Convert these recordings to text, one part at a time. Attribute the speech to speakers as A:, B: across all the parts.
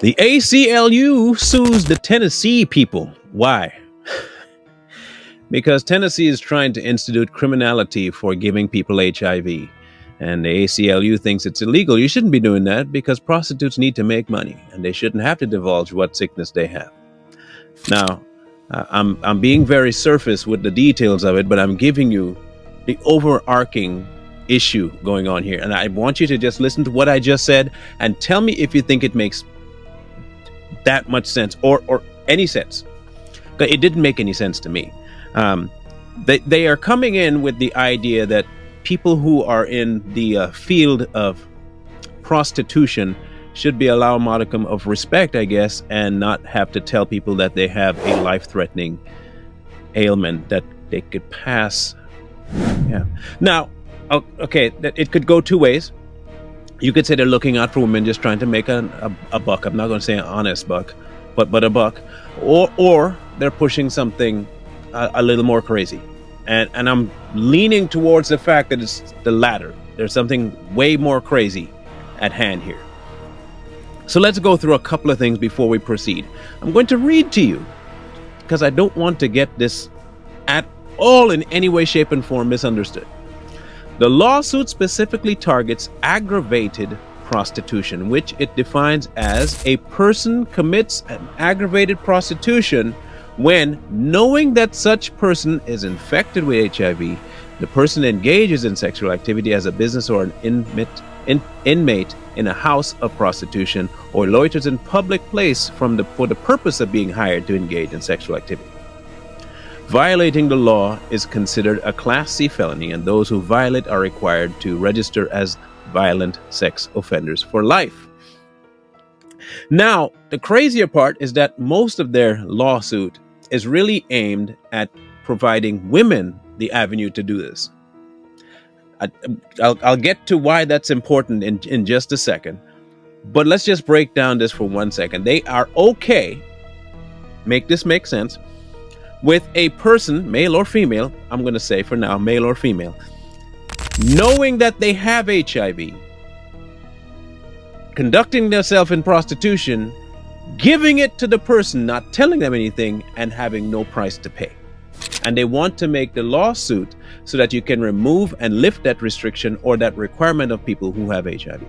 A: The ACLU sues the Tennessee people. Why? Because Tennessee is trying to institute criminality for giving people HIV. And the ACLU thinks it's illegal. You shouldn't be doing that because prostitutes need to make money and they shouldn't have to divulge what sickness they have. Now, I'm being very surface with the details of it, but I'm giving you the overarching issue going on here. And I want you to just listen to what I just said and tell me if you think it makes that much sense or any sense. It didn't make any sense to me. They are coming in with the idea that people who are in the field of prostitution should be allowed a modicum of respect, I guess, and not have to tell people that they have a life-threatening ailment that they could pass. Yeah. Now, okay, it could go two ways. You could say they're looking out for women just trying to make a buck. I'm not going to say an honest buck, but a buck. Or they're pushing something a little more crazy. And I'm leaning towards the fact that it's the latter. There's something way more crazy at hand here. So let's go through a couple of things before we proceed. I'm going to read to you because I don't want to get this at all in any way, shape, and form misunderstood. The lawsuit specifically targets aggravated prostitution, which it defines as a person commits an aggravated prostitution when, knowing that such person is infected with HIV, the person engages in sexual activity as a business or an inmate in a house of prostitution or loiters in public place for the purpose of being hired to engage in sexual activity. Violating the law is considered a Class C felony, and those who violate are required to register as violent sex offenders for life. Now, the crazier part is that most of their lawsuit is really aimed at providing women the avenue to do this. I'll get to why that's important in just a second, but let's just break down this for 1 second. They are okay, make this make sense, with a person, male or female, I'm going to say for now, male or female, knowing that they have HIV, conducting themselves in prostitution, giving it to the person, not telling them anything, and having no price to pay. And they want to make the lawsuit so that you can remove and lift that restriction or that requirement of people who have HIV.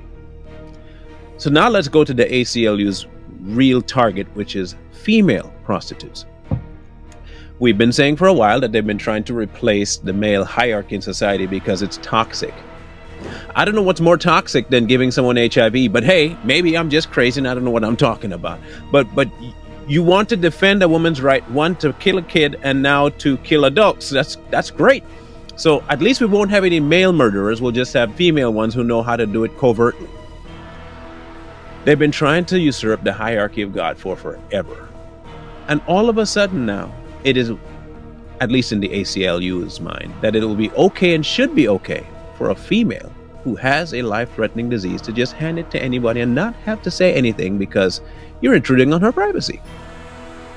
A: So now let's go to the ACLU's real target, which is female prostitutes. We've been saying for a while that they've been trying to replace the male hierarchy in society because it's toxic. I don't know what's more toxic than giving someone HIV, but hey, maybe I'm just crazy and I don't know what I'm talking about. But you want to defend a woman's right, one, to kill a kid, and now to kill adults. That's great. So at least we won't have any male murderers. We'll just have female ones who know how to do it covertly. They've been trying to usurp the hierarchy of God for forever. And all of a sudden now, it is, at least in the ACLU's mind, that it will be okay and should be okay for a female who has a life-threatening disease to just hand it to anybody and not have to say anything because you're intruding on her privacy.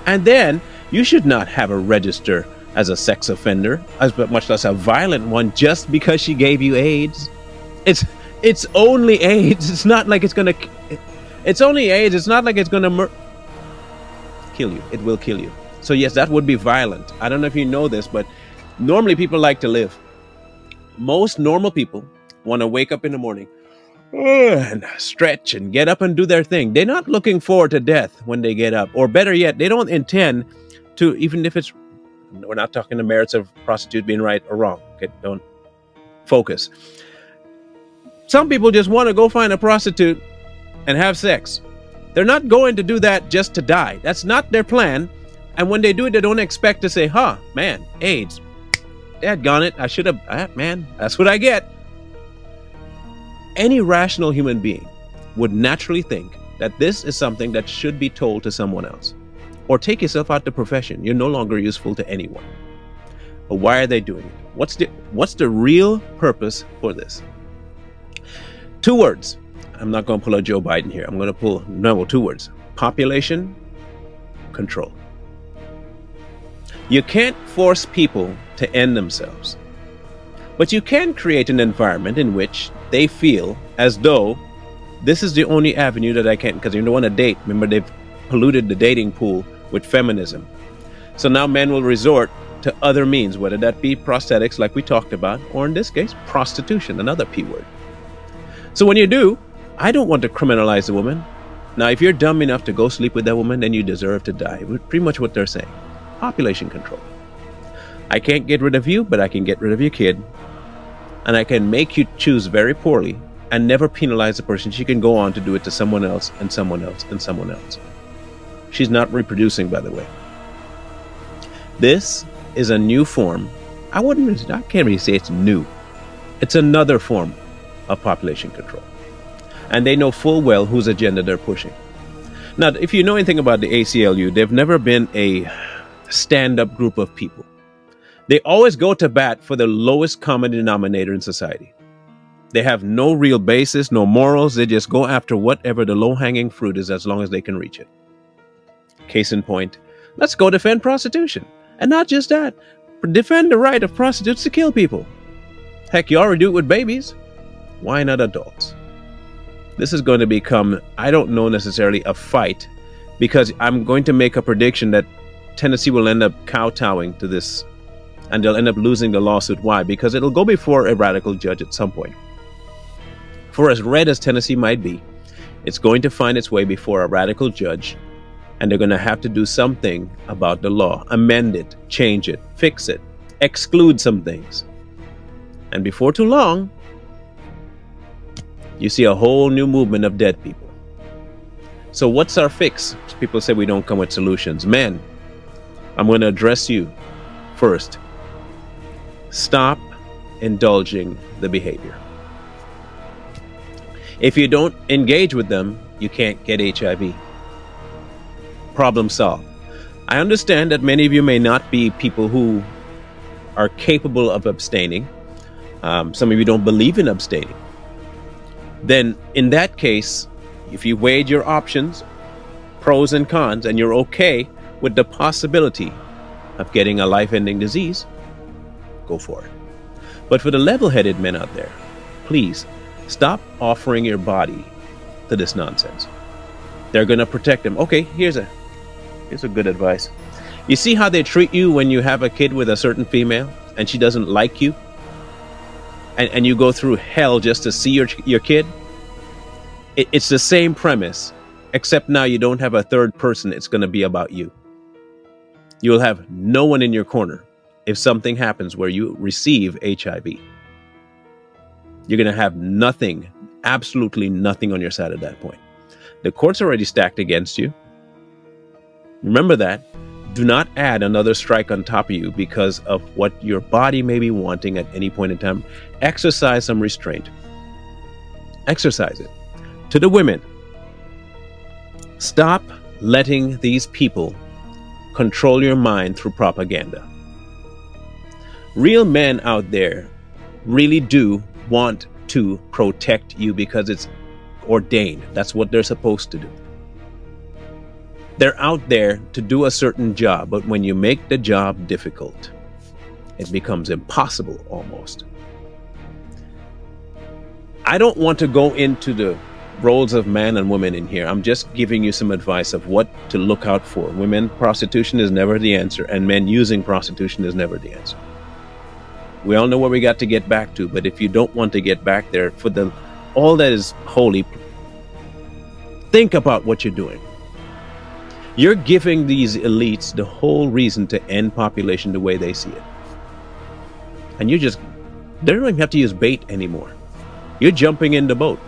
A: And then you should not have her register as a sex offender, as much less a violent one, just because she gave you AIDS. It's only AIDS. It's not like it's gonna. It's only AIDS. It's not like it's gonna kill you. It will kill you. So yes, that would be violent. I don't know if you know this, but normally people like to live. Most normal people want to wake up in the morning and stretch and get up and do their thing. They're not looking forward to death when they get up. Or better yet, they don't intend to, even if it's, we're not talking the merits of prostitute being right or wrong. Okay, don't focus. Some people just want to go find a prostitute and have sex. They're not going to do that just to die. That's not their plan. And when they do it, they don't expect to say, huh, man, AIDS. Dadgone it. I should have, man, that's what I get. Any rational human being would naturally think that this is something that should be told to someone else. Or take yourself out the profession. You're no longer useful to anyone. But why are they doing it? What's the real purpose for this? 2 words. I'm not going to pull a Joe Biden here. I'm going to pull, no, 2 words. Population control. You can't force people to end themselves, but you can create an environment in which they feel as though This is the only avenue that I can, because you don't want to date. Remember, they've polluted the dating pool with feminism. So now men will resort to other means, whether that be prosthetics like we talked about, or in this case, prostitution, another P word. So when you do, I don't want to criminalize the woman. Now, if you're dumb enough to go sleep with that woman, then you deserve to die. Pretty much what they're saying. Population control. I can't get rid of you, but I can get rid of your kid. And I can make you choose very poorly and never penalize the person. She can go on to do it to someone else and someone else and someone else. She's not reproducing, by the way. This is a new form. I can't really say it's new. It's another form of population control. And they know full well whose agenda they're pushing. Now, if you know anything about the ACLU, they've never been a stand-up group of people. They always go to bat for the lowest common denominator in society. They have no real basis, no morals. They just go after whatever the low-hanging fruit is as long as they can reach it. Case in point, let's go defend prostitution. And not just that, defend the right of prostitutes to kill people. Heck, you already do it with babies. Why not adults? This is going to become, I don't know necessarily a fight, because I'm going to make a prediction that Tennessee will end up kowtowing to this, and they'll end up losing the lawsuit. Why? Because it'll go before a radical judge at some point. For as red as Tennessee might be, it's going to find its way before a radical judge, and they're going to have to do something about the law, amend it, change it, fix it, exclude some things. And before too long, you see a whole new movement of dead people. So what's our fix? People say we don't come with solutions. Men, I'm going to address you first. Stop indulging the behavior. If you don't engage with them, you can't get HIV. Problem solved. I understand that many of you may not be people who are capable of abstaining. Some of you don't believe in abstaining. Then in that case, if you weighed your options, pros and cons, and you're okay with the possibility of getting a life-ending disease, go for it. But for the level-headed men out there, please stop offering your body to this nonsense. They're going to protect them. Okay, here's a good advice. You see how they treat you when you have a kid with a certain female and she doesn't like you? And you go through hell just to see your kid? It's the same premise, except now you don't have a third person. It's going to be about you. You'll have no one in your corner if something happens where you receive HIV. You're going to have nothing, absolutely nothing on your side at that point. The court's already stacked against you. Remember that. Do not add another strike on top of you because of what your body may be wanting at any point in time. Exercise some restraint. Exercise it. To the women, stop letting these people control your mind through propaganda. Real men out there really do want to protect you because it's ordained. That's what they're supposed to do. They're out there to do a certain job, but when you make the job difficult, it becomes impossible almost. I don't want to go into the roles of man and woman in here. I'm just giving you some advice of what to look out for. Women prostitution is never the answer, and men using prostitution is never the answer. We all know where we got to get back to, but if you don't want to get back there for all that is holy, think about what you're doing. You're giving these elites the whole reason to end population the way they see it. And they don't even have to use bait anymore. You're jumping in the boat.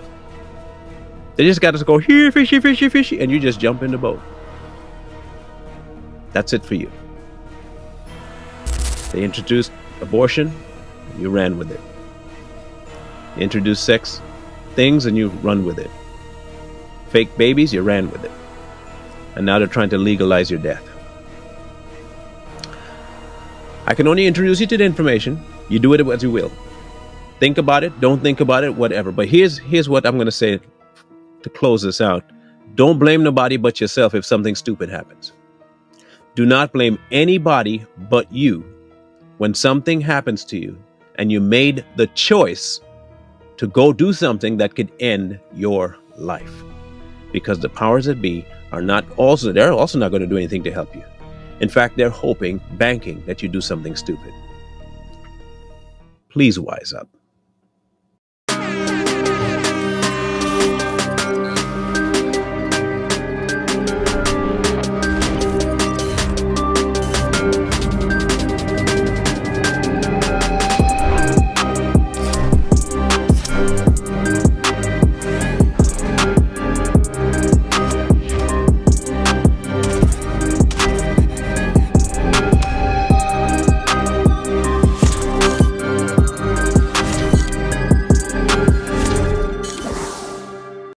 A: They just got to go, here, fishy, fishy, fishy, and you just jump in the boat. That's it for you. They introduced abortion, you ran with it. They introduced sex things and you run with it. Fake babies, you ran with it. And now they're trying to legalize your death. I can only introduce you to the information. You do it as you will. Think about it, don't think about it, whatever. But here's what I'm going to say to close this out. Don't blame nobody but yourself if something stupid happens. Do not blame anybody but you when something happens to you and you made the choice to go do something that could end your life. Because the powers that be they're also not going to do anything to help you. In fact, they're banking that you do something stupid. Please wise up.